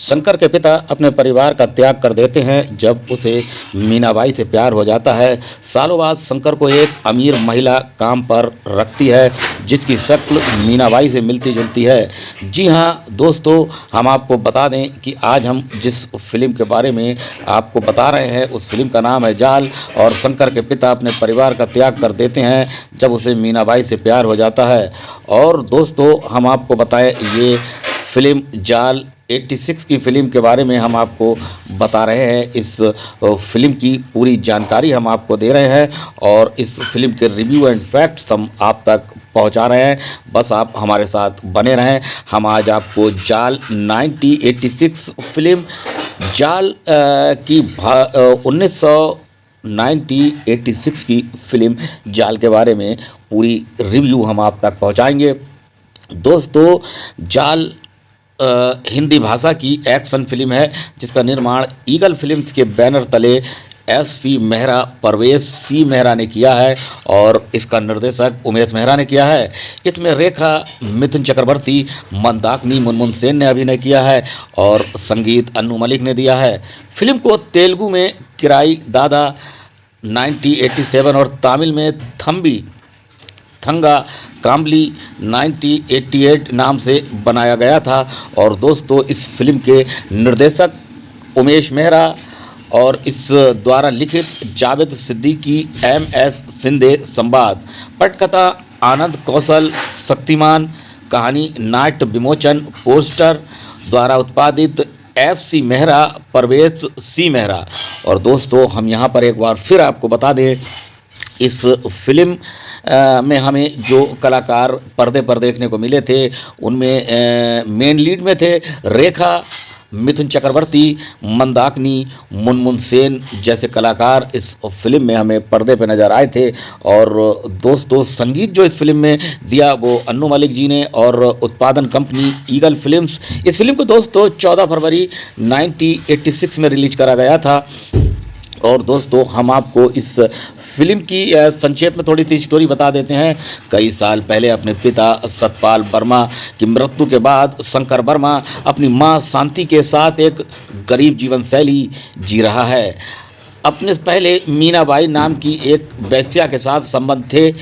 शंकर के पिता अपने परिवार का त्याग कर देते हैं जब उसे मीनाबाई से प्यार हो जाता है। सालों बाद शंकर को एक अमीर महिला काम पर रखती है जिसकी शक्ल मीनाबाई से मिलती जुलती है। जी हाँ दोस्तों, हम आपको बता दें कि आज हम जिस फिल्म के बारे में आपको बता रहे हैं उस फिल्म का नाम है जाल। और शंकर के पिता अपने परिवार का त्याग कर देते हैं जब उसे मीनाबाई से प्यार हो जाता है। और दोस्तों हम आपको बताएं, ये फिल्म जाल 86 की फ़िल्म के बारे में हम आपको बता रहे हैं। इस फिल्म की पूरी जानकारी हम आपको दे रहे हैं और इस फिल्म के रिव्यू एंड फैक्ट्स हम आप तक पहुंचा रहे हैं। बस आप हमारे साथ बने रहें। हम आज आपको जाल 1986 फिल्म जाल की 1986 की फिल्म जाल के बारे में पूरी रिव्यू हम आप तक पहुंचाएंगे। दोस्तों जाल हिंदी भाषा की एक्शन फिल्म है जिसका निर्माण ईगल फिल्म्स के बैनर तले एस.वी. मेहरा, परवेश सी मेहरा ने किया है और इसका निर्देशक उमेश मेहरा ने किया है। इसमें रेखा, मिथुन चक्रवर्ती, मंदाकिनी, मुनमुन सेन ने अभिनय किया है और संगीत अन्नू मलिक ने दिया है। फिल्म को तेलुगु में किराई दादा 1987 और तमिल में थंबी थंगा काम्बली 1988 नाम से बनाया गया था। और दोस्तों इस फिल्म के निर्देशक उमेश मेहरा और इस द्वारा लिखित जावेद सिद्दीकी, M.S. सिंधे संवाद, पटकथा आनंद कौशल, शक्तिमान, कहानी नाट्य विमोचन, पोस्टर द्वारा उत्पादित F.C. मेहरा, परवेश सी मेहरा। और दोस्तों हम यहाँ पर एक बार फिर आपको बता दें, इस फिल्म में हमें जो कलाकार पर्दे पर देखने को मिले थे उनमें मेन लीड में थे रेखा, मिथुन चक्रवर्ती, मंदाकिनी, मुनमुन सेन जैसे कलाकार इस फिल्म में हमें पर्दे पर नज़र आए थे। और दोस्तों संगीत जो इस फिल्म में दिया वो अन्नू मलिक जी ने और उत्पादन कंपनी ईगल फिल्म्स। इस फिल्म को दोस्तों 14 फरवरी 1986 में रिलीज करा गया था। और दोस्तों हम आपको इस फिल्म की संक्षेप में थोड़ी सी स्टोरी बता देते हैं। कई साल पहले अपने पिता सतपाल वर्मा की मृत्यु के बाद शंकर वर्मा अपनी मां शांति के साथ एक गरीब जीवन शैली जी रहा है। अपने पहले मीनाबाई नाम की एक वेश्या के साथ संबंध थे।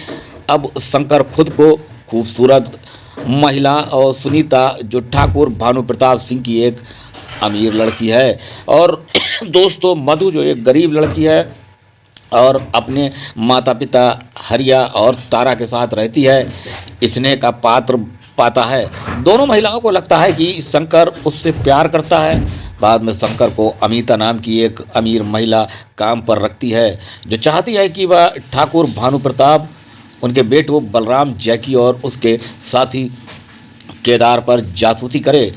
अब शंकर खुद को खूबसूरत महिला और सुनीता जो ठाकुर भानु प्रताप सिंह की एक अमीर लड़की है और दोस्तों मधु जो एक गरीब लड़की है और अपने माता पिता हरिया और तारा के साथ रहती है, स्नेह का पात्र पाता है। दोनों महिलाओं को लगता है कि शंकर उससे प्यार करता है। बाद में शंकर को अमिता नाम की एक अमीर महिला काम पर रखती है जो चाहती है कि वह ठाकुर भानु प्रताप, उनके बेटे बलराम, जैकी और उसके साथी केदार पर जासूसी करे।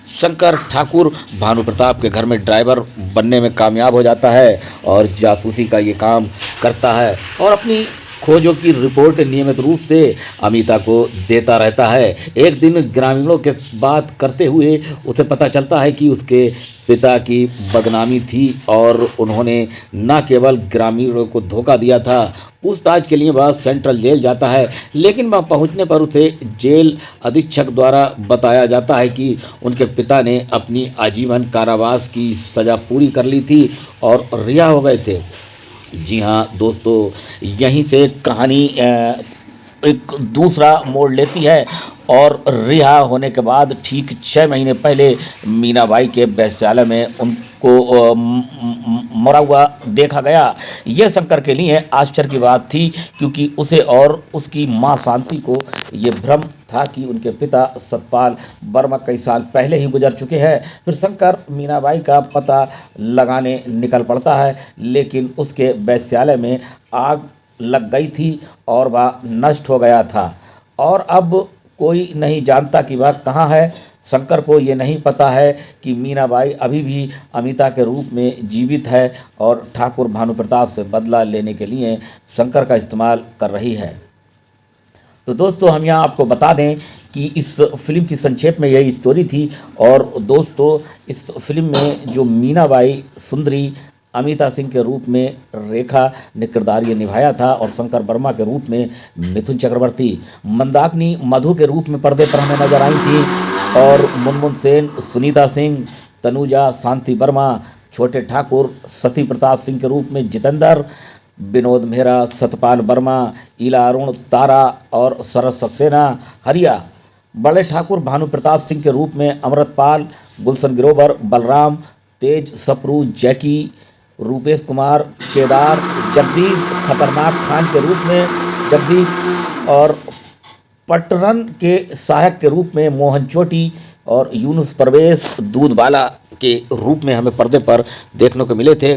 शंकर ठाकुर भानु प्रताप के घर में ड्राइवर बनने में कामयाब हो जाता है और जासूसी का ये काम करता है और अपनी खोजों की रिपोर्ट नियमित रूप से अमिता को देता रहता है। एक दिन ग्रामीणों के बात करते हुए उसे पता चलता है कि उसके पिता की बदनामी थी और उन्होंने न केवल ग्रामीणों को धोखा दिया था। पूछताछ के लिए वह सेंट्रल जेल जाता है, लेकिन वह पहुंचने पर उसे जेल अधीक्षक द्वारा बताया जाता है कि उनके पिता ने अपनी आजीवन कारावास की सज़ा पूरी कर ली थी और रिहा हो गए थे। जी हाँ दोस्तों, यहीं से कहानी एक दूसरा मोड़ लेती है और रिहा होने के बाद ठीक 6 महीने पहले मीनाबाई के वेश्यालय में उनको मरा हुआ देखा गया। यह शंकर के लिए आश्चर्य की बात थी क्योंकि उसे और उसकी मां शांति को ये भ्रम था कि उनके पिता सतपाल वर्मा कई साल पहले ही गुजर चुके हैं। फिर शंकर मीनाबाई का पता लगाने निकल पड़ता है, लेकिन उसके वेश्यालय में आग लग गई थी और वह नष्ट हो गया था और अब कोई नहीं जानता कि वह कहाँ है। शंकर को ये नहीं पता है कि मीनाबाई अभी भी अमिता के रूप में जीवित है और ठाकुर भानु प्रताप से बदला लेने के लिए शंकर का इस्तेमाल कर रही है। तो दोस्तों हम यहाँ आपको बता दें कि इस फिल्म की संक्षेप में यही स्टोरी थी। और दोस्तों इस फिल्म में जो मीनाबाई सुंदरी अमिता सिंह के रूप में रेखा ने किरदार ये निभाया था और शंकर वर्मा के रूप में मिथुन चक्रवर्ती, मंदाकिनी मधु के रूप में पर्दे पर हमें नजर आई थी और मुनमुन सेन, सुनीता सिंह तनुजा शांति वर्मा, छोटे ठाकुर शशि प्रताप सिंह के रूप में जितेंद्र, विनोद मेहरा, सतपाल वर्मा, ईला अरुण, तारा और शरद सक्सेना, हरिया, बड़े ठाकुर भानु प्रताप सिंह के रूप में अमृतपाल, गुलशन ग्रोवर, बलराम, तेज सप्रू, जैकी, रूपेश कुमार, केदार, जगदीश, खतरनाक खान के रूप में जगदीश और पटरन के सहायक के रूप में मोहन चोटी और यूनुस परवेज दूधवाला के रूप में हमें पर्दे पर देखने को मिले थे।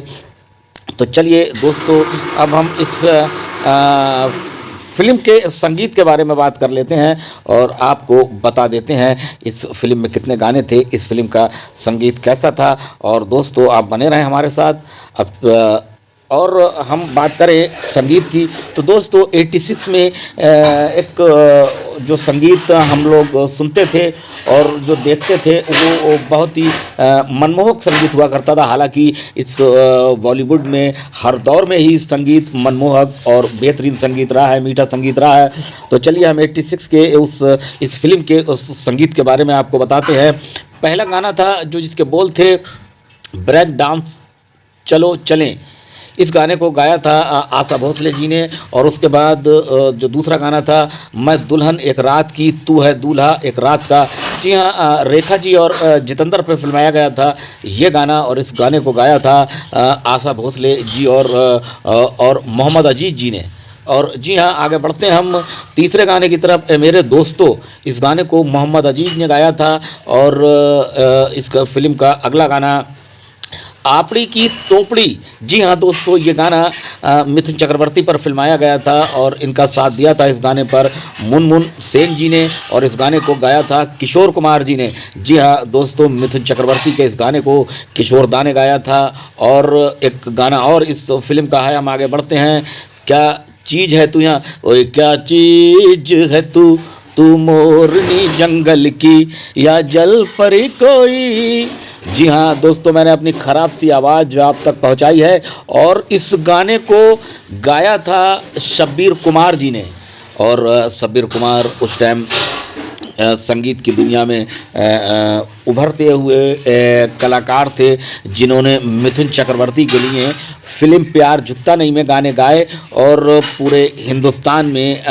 तो चलिए दोस्तों, अब हम इस फिल्म के संगीत के बारे में बात कर लेते हैं और आपको बता देते हैं इस फिल्म में कितने गाने थे, इस फिल्म का संगीत कैसा था। और दोस्तों आप बने रहें हमारे साथ। अब और हम बात करें संगीत की, तो दोस्तों 86 में एक जो संगीत हम लोग सुनते थे और जो देखते थे वो बहुत ही मनमोहक संगीत हुआ करता था। हालांकि इस बॉलीवुड में हर दौर में ही संगीत मनमोहक और बेहतरीन संगीत रहा है, मीठा संगीत रहा है। तो चलिए हम 86 के इस फिल्म के उस संगीत के बारे में आपको बताते हैं। पहला गाना था जो जिसके बोल थे ब्रेक डांस चलो चलें, इस गाने को गाया था आशा भोसले जी ने। और उसके बाद जो दूसरा गाना था मैं दुल्हन एक रात की तू है दूल्हा एक रात का, जी हाँ, रेखा जी और जितेंद्र पे फिल्माया गया था ये गाना। और इस गाने को गाया था आशा भोसले जी और मोहम्मद अजीज जी ने। और जी हाँ, आगे बढ़ते हैं हम तीसरे गाने की तरफ, मेरे दोस्तों, इस गाने को मोहम्मद अजीज ने गाया था। और इस फिल्म का अगला गाना आपड़ी की तोपड़ी, जी हाँ दोस्तों, ये गाना मिथुन चक्रवर्ती पर फिल्माया गया था और इनका साथ दिया था इस गाने पर मुनमुन सेन जी ने। और इस गाने को गाया था किशोर कुमार जी ने। जी हाँ दोस्तों, मिथुन चक्रवर्ती के इस गाने को किशोर दा ने गाया था। और एक गाना और इस फिल्म का है, हम आगे बढ़ते हैं। क्या चीज़ है तू यहाँ, ओए क्या चीज़ है तू, तू मोरनी जंगल की या जल परी कोई। जी हाँ दोस्तों, मैंने अपनी ख़राब सी आवाज़ जो आप तक पहुंचाई है। और इस गाने को गाया था शब्बीर कुमार जी ने। और शब्बीर कुमार उस टाइम संगीत की दुनिया में उभरते हुए कलाकार थे, जिन्होंने मिथुन चक्रवर्ती के लिए फिल्म प्यार झुकता नहीं में गाने गाए और पूरे हिंदुस्तान में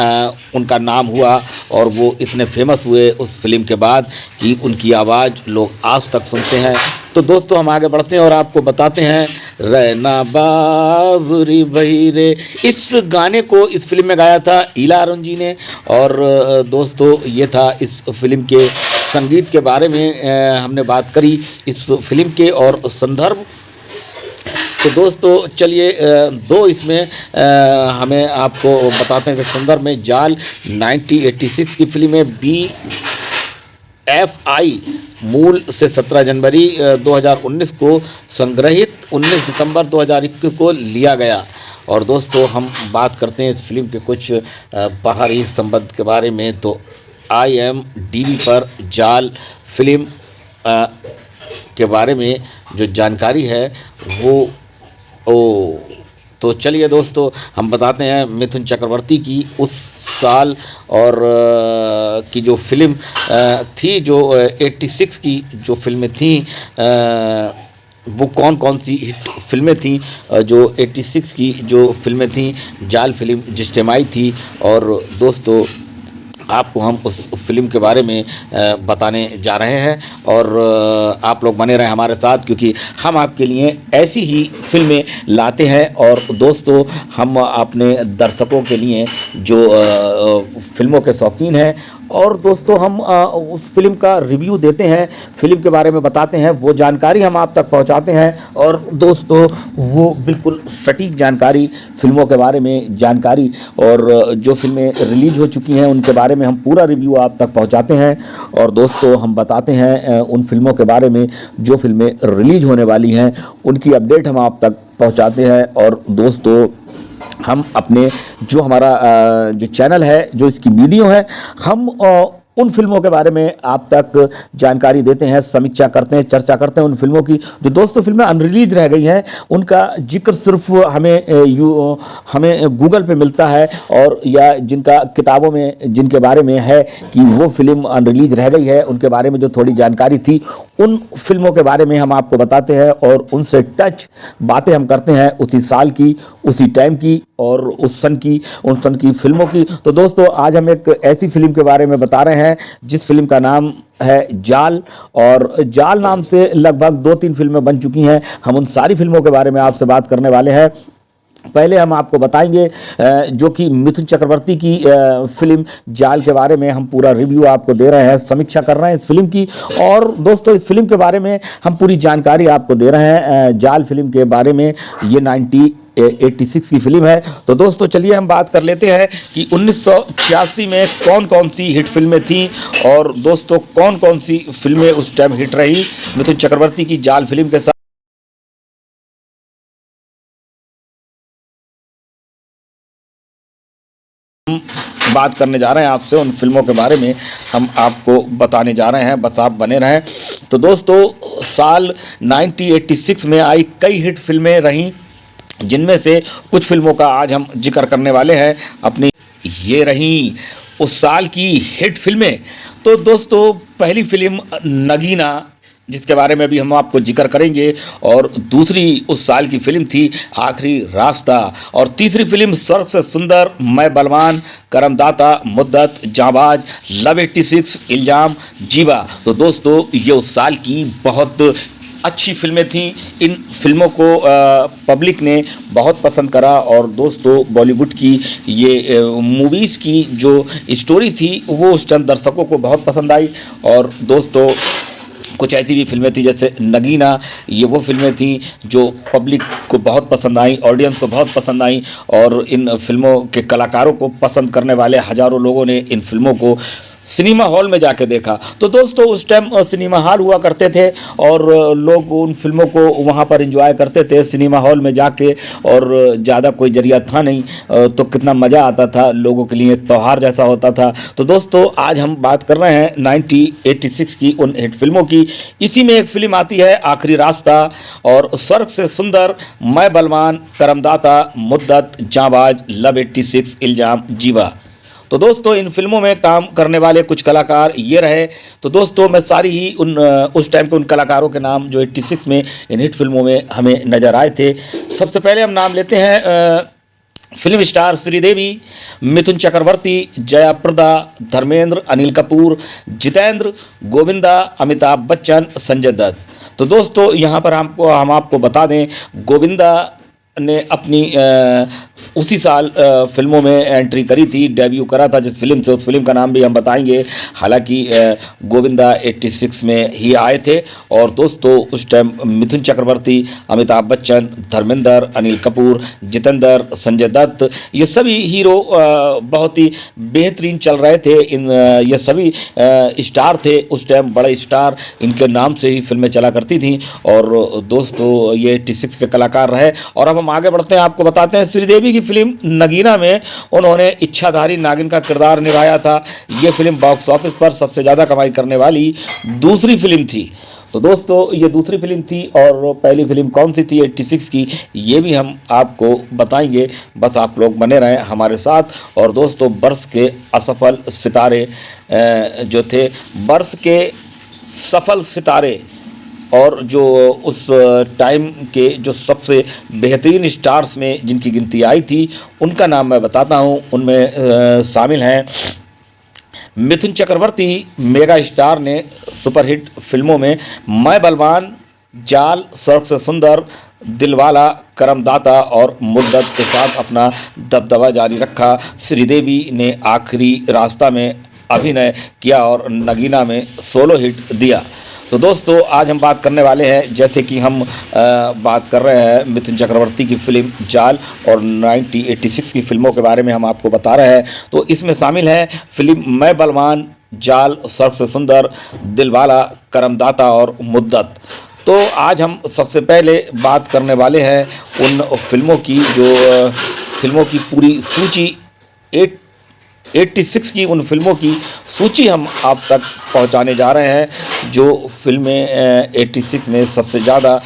उनका नाम हुआ। और वो इतने फेमस हुए उस फिल्म के बाद कि उनकी आवाज़ लोग आज तक सुनते हैं। तो दोस्तों हम आगे बढ़ते हैं और आपको बताते हैं रहना बाबरी भाई रे, इस गाने को इस फिल्म में गाया था ईला अरुण जी ने। और दोस्तों ये था इस फिल्म के संगीत के बारे में हमने बात करी इस फिल्म के और संदर्भ। तो दोस्तों चलिए दो इसमें हमें आपको बताते हैं कि संदर्भ में जाल 1986 की फिल्म है। BFI मूल से 17 जनवरी 2019 को संग्रहित 19 दिसंबर 2021 को लिया गया। और दोस्तों हम बात करते हैं इस फिल्म के कुछ बाहरी संबंध के बारे में। तो IMDb पर जाल फिल्म के बारे में जो जानकारी है वो तो चलिए दोस्तों हम बताते हैं मिथुन चक्रवर्ती की उस साल और की जो फिल्म थी, जो 86 की जो फिल्में थी, वो कौन कौन सी हिट फिल्में थी जो 86 की जो फिल्में थी जाल फिल्म जिस टाइम आई थी। और दोस्तों आपको हम उस फिल्म के बारे में बताने जा रहे हैं और आप लोग बने रहें हमारे साथ, क्योंकि हम आपके लिए ऐसी ही फिल्में लाते हैं। और दोस्तों हम अपने दर्शकों के लिए जो फिल्मों के शौकीन हैं और दोस्तों हम उस फिल्म का रिव्यू देते हैं, फिल्म के बारे में बताते हैं, वो जानकारी हम आप तक पहुंचाते हैं। और दोस्तों वो बिल्कुल सटीक जानकारी, फिल्मों के बारे में जानकारी और जो फिल्में रिलीज़ हो चुकी हैं उनके बारे में हम पूरा रिव्यू आप तक पहुंचाते हैं। और दोस्तों हम बताते हैं उन फिल्मों के बारे में जो फिल्में रिलीज़ होने वाली हैं, उनकी अपडेट हम आप तक पहुँचाते हैं। और दोस्तों हम अपने जो हमारा जो चैनल है, जो इसकी वीडियो है, हम उन फिल्मों के बारे में आप तक जानकारी देते हैं, समीक्षा करते हैं, चर्चा करते हैं उन फिल्मों की जो दोस्तों फिल्में अनरिलीज रह गई हैं, उनका जिक्र सिर्फ हमें गूगल पे मिलता है, और या जिनका किताबों में जिनके बारे में है कि वो फिल्म अनरिलीज रह गई है, उनके बारे में जो थोड़ी जानकारी थी उन फिल्मों के बारे में हम आपको बताते हैं और उनसे टच बातें हम करते हैं उसी साल की, उसी टाइम की और उस सन की फिल्मों की। तो दोस्तों आज हम एक ऐसी फिल्म के बारे में बता रहे हैं जिस फिल्म का नाम है जाल, और जाल नाम से लगभग 2-3 फिल्में बन चुकी हैं। हम उन सारी फिल्मों के बारे में आपसे बात करने वाले हैं। पहले हम आपको बताएंगे जो कि मिथुन चक्रवर्ती की फिल्म जाल के बारे में हम पूरा रिव्यू आपको दे रहे हैं, समीक्षा कर रहे हैं इस फिल्म की। और दोस्तों इस फिल्म के बारे में हम पूरी जानकारी आपको दे रहे हैं जाल फिल्म के बारे में। ये 1986 की फिल्म है। तो दोस्तों चलिए हम बात कर लेते हैं कि 1986 में कौन कौन सी हिट फिल्में थीं, और दोस्तों कौन कौन सी फिल्में उस टाइम हिट रही मिथुन चक्रवर्ती की जाल फिल्म के साथ। बात करने जा रहे हैं आपसे उन फिल्मों के बारे में, हम आपको बताने जा रहे हैं, बस आप बने रहें। तो दोस्तों साल 1986 में आई कई हिट फिल्में रहीं, जिनमें से कुछ फिल्मों का आज हम जिक्र करने वाले हैं अपनी। ये रहीं उस साल की हिट फिल्में। तो दोस्तों पहली फिल्म नगीना, जिसके बारे में भी हम आपको जिक्र करेंगे, और दूसरी उस साल की फिल्म थी आखिरी रास्ता, और तीसरी फिल्म स्वर्ग से सुंदर, मैं बलवान, करमदाता, मुद्दत, जाबाज, लव 86, इल्जाम, जीवा। तो दोस्तों ये उस साल की बहुत अच्छी फिल्में थीं। इन फिल्मों को पब्लिक ने बहुत पसंद करा, और दोस्तों बॉलीवुड की ये मूवीज़ की जो स्टोरी थी वो उस टाइम दर्शकों को बहुत पसंद आई। और दोस्तों कुछ ऐसी भी फिल्में थी जैसे नगीना, ये वो फिल्में थी जो पब्लिक को बहुत पसंद आई, ऑडियंस को बहुत पसंद आई, और इन फिल्मों के कलाकारों को पसंद करने वाले हज़ारों लोगों ने इन फिल्मों को सिनेमा हॉल में जाके देखा। तो दोस्तों उस टाइम सिनेमा हॉल हुआ करते थे, और लोग उन फिल्मों को वहाँ पर एंजॉय करते थे सिनेमा हॉल में जाके, और ज़्यादा कोई जरिया था नहीं, तो कितना मज़ा आता था, लोगों के लिए त्यौहार जैसा होता था। तो दोस्तों आज हम बात कर रहे हैं 1986 की उन हिट फिल्मों की। इसी में एक फिल्म आती है आखिरी रास्ता, और स्वर्ग से सुंदर, मैं बलवान, करमदाता, मुद्दत, जाबाज, लव 86, इल्जाम, जीवा। तो दोस्तों इन फिल्मों में काम करने वाले कुछ कलाकार ये रहे। तो दोस्तों मैं सारी ही उस टाइम के उन कलाकारों के नाम जो 86 में इन हिट फिल्मों में हमें नज़र आए थे। सबसे पहले हम नाम लेते हैं फिल्म स्टार श्रीदेवी, मिथुन चक्रवर्ती, जया प्रदा, धर्मेंद्र, अनिल कपूर, जितेंद्र, गोविंदा, अमिताभ बच्चन, संजय दत्त। तो दोस्तों यहाँ पर हम आपको बता दें, गोविंदा ने अपनी उसी साल फिल्मों में एंट्री करी थी, डेब्यू करा था जिस फिल्म से, उस फिल्म का नाम भी हम बताएंगे। हालांकि गोविंदा 86 में ही आए थे। और दोस्तों उस टाइम मिथुन चक्रवर्ती, अमिताभ बच्चन, धर्मेंद्र, अनिल कपूर, जितेंद्र, संजय दत्त, ये सभी हीरो बहुत ही बेहतरीन चल रहे थे। ये सभी स्टार थे उस टाइम, बड़े स्टार, इनके नाम से ही फिल्में चला करती थीं। और दोस्तों ये 86 के कलाकार रहे। और अब हम आगे बढ़ते हैं, आपको बताते हैं श्रीदेवी की फिल्म नगीना में उन्होंने इच्छाधारी नागिन का किरदार निभाया था। ये फिल्म बॉक्स ऑफिस पर सबसे ज़्यादा कमाई करने वाली दूसरी फिल्म थी। तो दोस्तों ये दूसरी फिल्म थी, और पहली फिल्म कौन सी थी 86 की, ये भी हम आपको बताएंगे, बस आप लोग बने रहें हमारे साथ। और दोस्तों वर्ष के असफल सितारे जो थे, वर्ष के सफल सितारे और जो उस टाइम के जो सबसे बेहतरीन स्टार्स में जिनकी गिनती आई थी, उनका नाम मैं बताता हूँ। उनमें शामिल हैं मिथुन चक्रवर्ती, मेगा स्टार ने सुपरहिट फिल्मों में मैं बलवान, जाल, स्वर्ग से सुंदर, दिलवाला, करमदाता और मुद्दत के साथ अपना दबदबा जारी रखा। श्रीदेवी ने आखिरी रास्ता में अभिनय किया और नगीना में सोलो हिट दिया। तो दोस्तों आज हम बात करने वाले हैं, जैसे कि हम बात कर रहे हैं मिथुन चक्रवर्ती की फिल्म जाल और 1986 की फिल्मों के बारे में हम आपको बता रहे हैं। तो इसमें शामिल है फिल्म मैं बलवान, जाल, स्वर्ग से सुंदर, दिलवाला, करमदाता और मुद्दत। तो आज हम सबसे पहले बात करने वाले हैं उन फिल्मों की जो फिल्मों की पूरी सूची 86 की उन फिल्मों की सूची हम आप तक पहुंचाने जा रहे हैं जो फिल्में 86 में सबसे ज़्यादा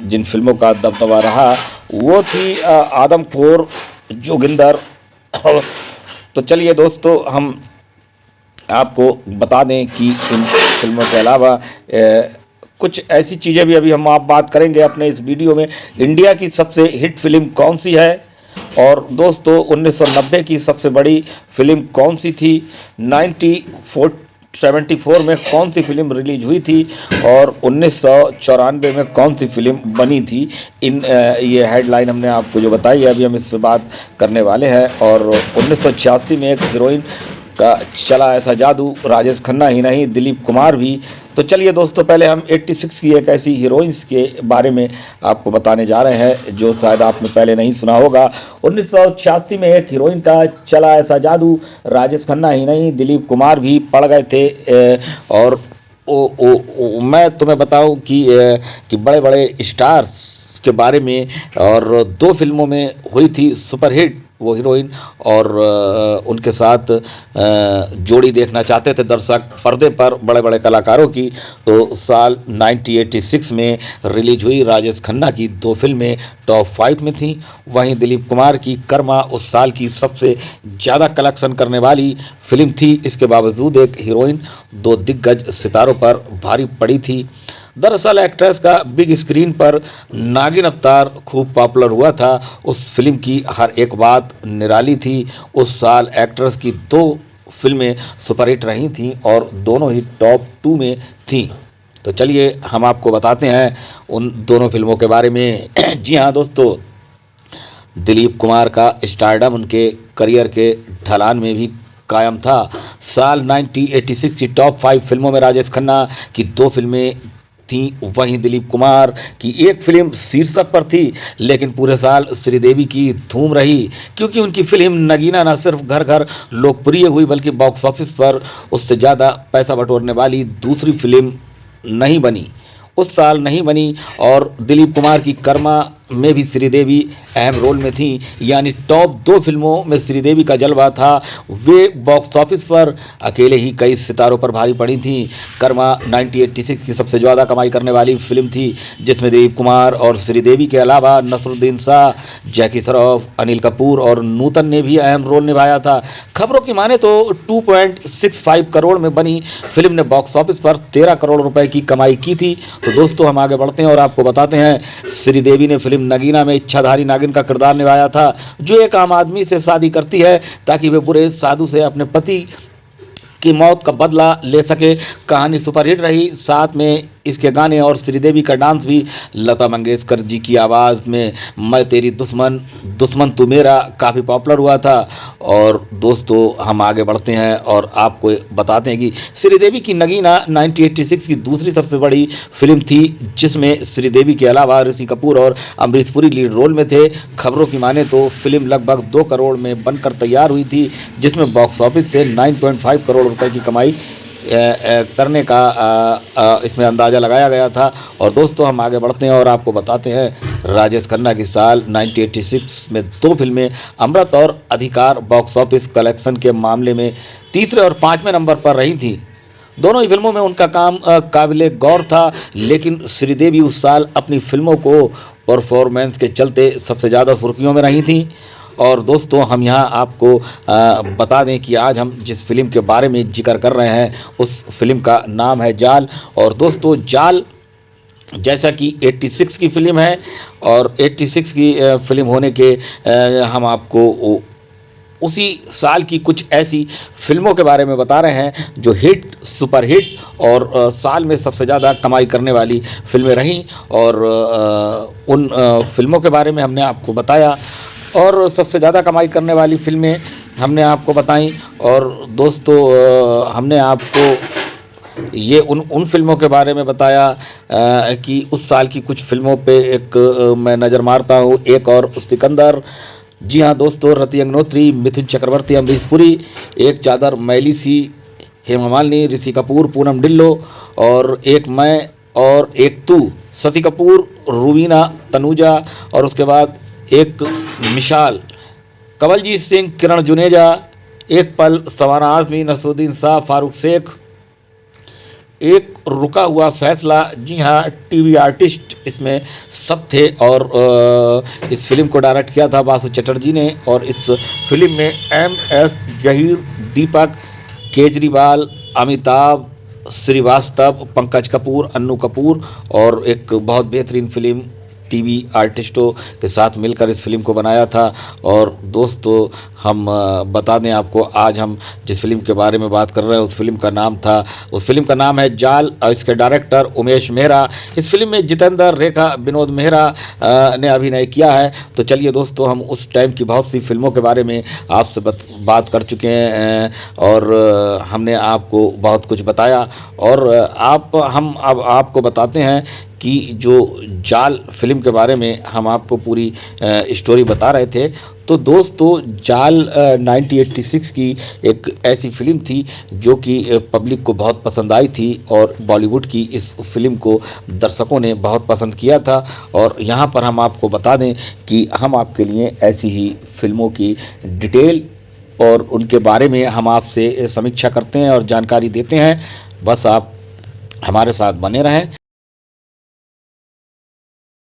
जिन फिल्मों का दबदबा रहा वो थी आदमखोर, जोगिंदर। तो चलिए दोस्तों, हम आपको बता दें कि इन फिल्मों के अलावा कुछ ऐसी चीज़ें भी अभी हम आप बात करेंगे अपने इस वीडियो में। इंडिया की सबसे हिट फिल्म कौन सी है, और दोस्तों 1990 की सबसे बड़ी फिल्म कौन सी थी, 1974 में कौन सी फिल्म रिलीज हुई थी, और 1994 में कौन सी फिल्म बनी थी। ये हेडलाइन हमने आपको जो बताई है अभी हम इस पर बात करने वाले हैं। और 1986 में एक हीरोइन का चला ऐसा जादू, राजेश खन्ना ही नहीं दिलीप कुमार भी। तो चलिए दोस्तों, पहले हम 86 की एक ऐसी हीरोइंस के बारे में आपको बताने जा रहे हैं जो शायद आपने पहले नहीं सुना होगा। 1986 में एक हीरोइन का चला ऐसा जादू, राजेश खन्ना ही नहीं दिलीप कुमार भी पड़ गए थे। और मैं तुम्हें बताऊं कि बड़े बड़े स्टार्स के बारे में, और 2 फिल्मों में हुई थी सुपरहिट वो हीरोइन, और उनके साथ जोड़ी देखना चाहते थे दर्शक पर्दे पर बड़े बड़े कलाकारों की। तो साल 1986 में रिलीज हुई राजेश खन्ना की 2 फिल्में टॉप 5 में थीं। वहीं दिलीप कुमार की कर्मा उस साल की सबसे ज़्यादा कलेक्शन करने वाली फिल्म थी। इसके बावजूद एक हीरोइन 2 दिग्गज सितारों पर भारी पड़ी थी। दरअसल एक्ट्रेस का बिग स्क्रीन पर नागिन अवतार खूब पॉपुलर हुआ था। उस फिल्म की हर एक बात निराली थी। उस साल एक्ट्रेस की 2 फिल्में सुपरहिट रही थीं और दोनों ही टॉप 2 में थीं। तो चलिए हम आपको बताते हैं उन दोनों फिल्मों के बारे में। जी हाँ दोस्तों, दिलीप कुमार का स्टारडम उनके करियर के ढलान में भी कायम था। साल 1986 की टॉप 5 फिल्मों में राजेश खन्ना की 2 फिल्में थी। वहीं दिलीप कुमार की एक फिल्म शीर्षक पर थी, लेकिन पूरे साल श्रीदेवी की धूम रही, क्योंकि उनकी फिल्म नगीना न सिर्फ घर घर लोकप्रिय हुई बल्कि बॉक्स ऑफिस पर उससे ज़्यादा पैसा बटोरने वाली दूसरी फिल्म नहीं बनी, उस साल नहीं बनी। और दिलीप कुमार की कर्मा में भी श्रीदेवी अहम रोल में थी, यानी टॉप 2 फिल्मों में श्रीदेवी का जलवा था। वे बॉक्स ऑफिस पर अकेले ही कई सितारों पर भारी पड़ी थी। कर्मा 1986 की सबसे ज़्यादा कमाई करने वाली फिल्म थी, जिसमें दिलीप कुमार और श्रीदेवी के अलावा नसरुद्दीन शाह, जैकी श्रॉफ, अनिल कपूर और नूतन ने भी अहम रोल निभाया था। खबरों की माने तो 2.65 करोड़ में बनी फिल्म ने बॉक्स ऑफिस पर 13 करोड़ रुपए की कमाई की थी। तो दोस्तों हम आगे बढ़ते हैं और आपको बताते हैं, श्रीदेवी ने फिल्म नगीना में इच्छाधारी नागिन का किरदार निभाया था, जो एक आम आदमी से शादी करती है ताकि वे बुरे साधु से अपने पति की मौत का बदला ले सके। कहानी सुपरहिट रही, साथ में इसके गाने और श्रीदेवी का डांस भी। लता मंगेशकर जी की आवाज़ में मैं तेरी दुश्मन दुश्मन तू मेरा काफ़ी पॉपुलर हुआ था। और दोस्तों हम आगे बढ़ते हैं और आपको बताते हैं कि श्रीदेवी की नगीना 1986 की दूसरी सबसे बड़ी फिल्म थी, जिसमें श्रीदेवी के अलावा ऋषि कपूर और अमरीश पुरी लीड रोल में थे। खबरों की माने तो फिल्म लगभग 2 करोड़ में बनकर तैयार हुई थी, जिसमें बॉक्स ऑफिस से 9.5 करोड़ रुपए की कमाई करने का इसमें अंदाज़ा लगाया गया था। और दोस्तों हम आगे बढ़ते हैं और आपको बताते हैं, राजेश खन्ना की साल 1986 में 2 फिल्में अमृत और अधिकार बॉक्स ऑफिस कलेक्शन के मामले में तीसरे और 5वें नंबर पर रही थी। दोनों ही फिल्मों में उनका काम काबिले गौर था, लेकिन श्रीदेवी उस साल अपनी फिल्मों को परफॉर्मेंस के चलते सबसे ज़्यादा सुर्खियों में रही थी। और दोस्तों हम यहाँ आपको बता दें कि आज हम जिस फिल्म के बारे में जिक्र कर रहे हैं उस फिल्म का नाम है जाल। और दोस्तों जाल जैसा कि 86 की फिल्म है, और 86 की फिल्म होने के हम आपको उसी साल की कुछ ऐसी फिल्मों के बारे में बता रहे हैं जो हिट, सुपरहिट और साल में सबसे ज़्यादा कमाई करने वाली फिल्में रहीं। और उन फिल्मों के बारे में हमने आपको बताया और सबसे ज़्यादा कमाई करने वाली फिल्में हमने आपको बताई। और दोस्तों हमने आपको ये उन फिल्मों के बारे में बताया कि उस साल की कुछ फिल्मों पे एक मैं नज़र मारता हूँ। एक और सिकंदर, जी हाँ दोस्तों, रति अग्निहोत्री, मिथुन चक्रवर्ती, अमरीश पुरी, एक चादर मैली सी, हेमा मालिनी, ऋषि कपूर, पूनम ढिल्लो, और एक मैं और एक तू, शशि कपूर, रूबीना तनुजा, और उसके बाद एक मिसाल, कवलजीत सिंह, किरण जुनेजा, एक पल, सवाना आज़मी, नसरुद्दीन शाह, फारूक शेख, एक रुका हुआ फैसला। जी हाँ, टीवी आर्टिस्ट इसमें सब थे। और इस फिल्म को डायरेक्ट किया था बासु चटर्जी ने। और इस फिल्म में MS जहीर, दीपक केजरीवाल, अमिताभ श्रीवास्तव, पंकज कपूर, अन्नू कपूर और एक बहुत बेहतरीन फिल्म टीवी आर्टिस्टों के साथ मिलकर इस फिल्म को बनाया था। और दोस्तों, हम बता दें आपको, आज हम जिस फिल्म के बारे में बात कर रहे हैं उस फिल्म का नाम है जाल और इसके डायरेक्टर उमेश मेहरा। इस फिल्म में जितेंद्र, रेखा, विनोद मेहरा ने अभिनय किया है। तो चलिए दोस्तों, हम उस टाइम की बहुत सी फिल्मों के बारे में आपसे बात कर चुके हैं और हमने आपको बहुत कुछ बताया। और हम अब आपको बताते हैं कि जो जाल फिल्म के बारे में हम आपको पूरी स्टोरी बता रहे थे। तो दोस्तों, जाल 1986 की एक ऐसी फिल्म थी जो कि पब्लिक को बहुत पसंद आई थी और बॉलीवुड की इस फिल्म को दर्शकों ने बहुत पसंद किया था। और यहाँ पर हम आपको बता दें कि हम आपके लिए ऐसी ही फिल्मों की डिटेल और उनके बारे में हम आपसे समीक्षा करते हैं और जानकारी देते हैं। बस आप हमारे साथ बने रहें।